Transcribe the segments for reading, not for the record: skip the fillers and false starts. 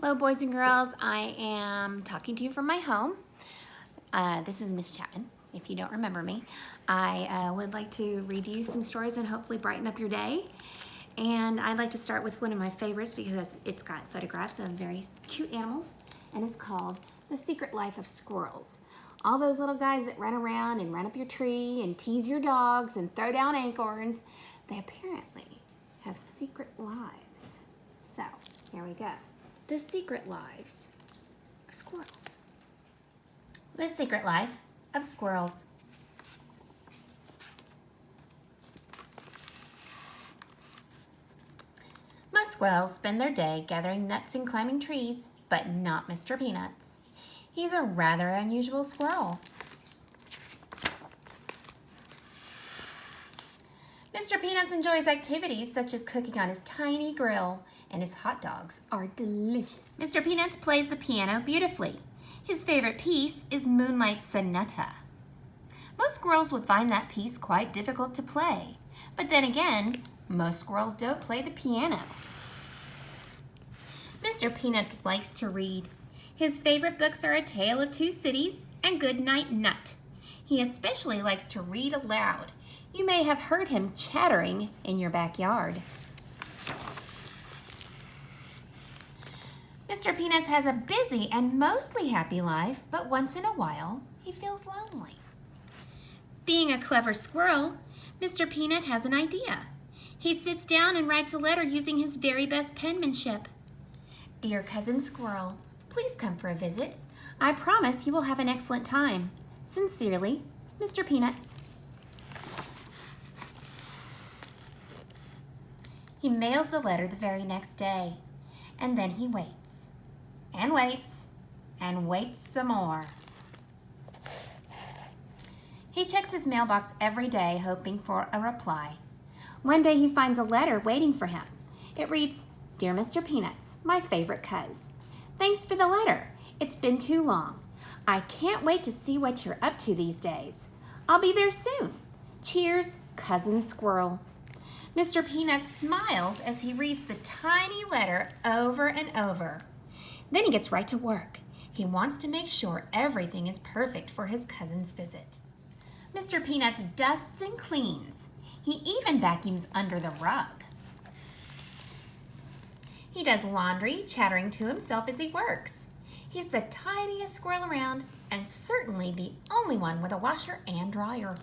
Hello, boys and girls. I am talking to you from my home. This is Miss Chapman, if you don't remember me. I would like to read you some stories and hopefully brighten up your day. And I'd like to start with one of my favorites because it's got photographs of very cute animals, and it's called The Secret Life of Squirrels. All those little guys that run around and run up your tree and tease your dogs and throw down acorns, they apparently have secret lives. So, here we go. The Secret Lives of Squirrels. The Secret Life of Squirrels. Most squirrels spend their day gathering nuts and climbing trees, but not Mr. Peanuts. He's a rather unusual squirrel. Mr. Peanuts enjoys activities such as cooking on his tiny grill, and his hot dogs are delicious. Mr. Peanuts plays the piano beautifully. His favorite piece is Moonlight Sonata. Most squirrels would find that piece quite difficult to play, but then again, most squirrels don't play the piano. Mr. Peanuts likes to read. His favorite books are A Tale of Two Cities and Good Night Nut. He especially likes to read aloud. You may have heard him chattering in your backyard. Mr. Peanuts has a busy and mostly happy life, but once in a while, he feels lonely. Being a clever squirrel, Mr. Peanut has an idea. He sits down and writes a letter using his very best penmanship. Dear Cousin Squirrel, please come for a visit. I promise you will have an excellent time. Sincerely, Mr. Peanuts. He mails the letter the very next day, and then he waits. And waits, and waits some more. He checks his mailbox every day, hoping for a reply. One day he finds a letter waiting for him. It reads, Dear Mr. Peanuts, my favorite cuz. Thanks for the letter. It's been too long. I can't wait to see what you're up to these days. I'll be there soon. Cheers, Cousin Squirrel. Mr. Peanuts smiles as he reads the tiny letter over and over. Then he gets right to work. He wants to make sure everything is perfect for his cousin's visit. Mr. Peanuts dusts and cleans. He even vacuums under the rug. He does laundry, chattering to himself as he works. He's the tiniest squirrel around and certainly the only one with a washer and dryer.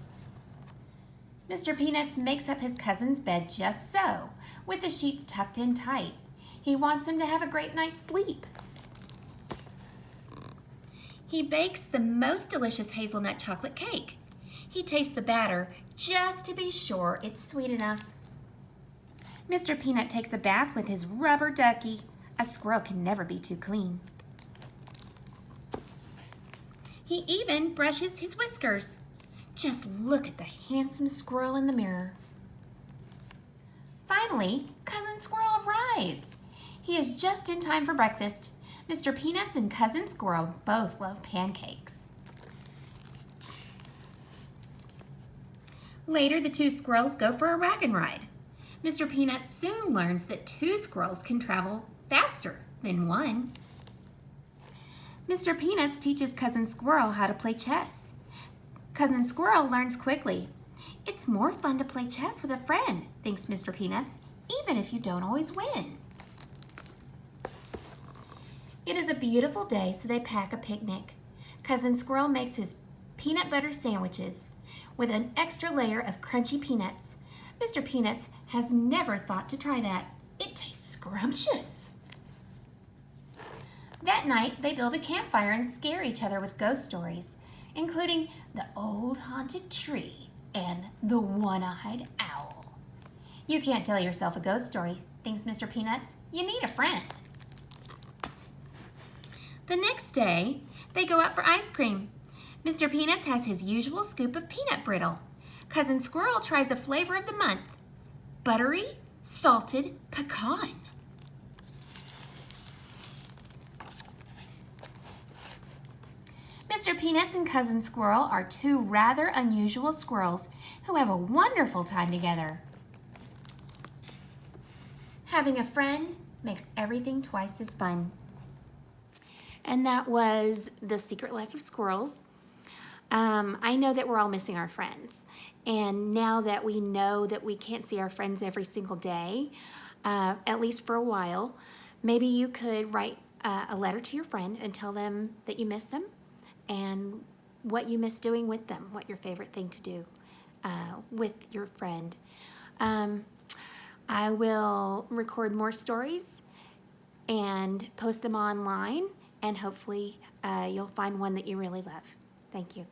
Mr. Peanuts makes up his cousin's bed just so, with the sheets tucked in tight. He wants him to have a great night's sleep. He bakes the most delicious hazelnut chocolate cake. He tastes the batter just to be sure it's sweet enough. Mr. Peanut takes a bath with his rubber ducky. A squirrel can never be too clean. He even brushes his whiskers. Just look at the handsome squirrel in the mirror. Finally, Cousin Squirrel arrives. He is just in time for breakfast. Mr. Peanuts and Cousin Squirrel both love pancakes. Later, the two squirrels go for a wagon ride. Mr. Peanuts soon learns that two squirrels can travel faster than one. Mr. Peanuts teaches Cousin Squirrel how to play chess. Cousin Squirrel learns quickly. It's more fun to play chess with a friend, thinks Mr. Peanuts, even if you don't always win. It is a beautiful day, so they pack a picnic. Cousin Squirrel makes his peanut butter sandwiches with an extra layer of crunchy peanuts. Mr. Peanuts has never thought to try that. It tastes scrumptious. That night, they build a campfire and scare each other with ghost stories, including the old haunted tree and the one-eyed owl. You can't tell yourself a ghost story, thinks Mr. Peanuts. You need a friend. The next day, they go out for ice cream. Mr. Peanuts has his usual scoop of peanut brittle. Cousin Squirrel tries a flavor of the month, buttery salted pecan. Mr. Peanuts and Cousin Squirrel are two rather unusual squirrels who have a wonderful time together. Having a friend makes everything twice as fun. And that was The Secret Life of Squirrels. I know that we're all missing our friends. And now that we know that we can't see our friends every single day, at least for a while, maybe you could write a letter to your friend and tell them that you miss them and what you miss doing with them, what your favorite thing to do with your friend. I will record more stories and post them online, and hopefully you'll find one that you really love. Thank you.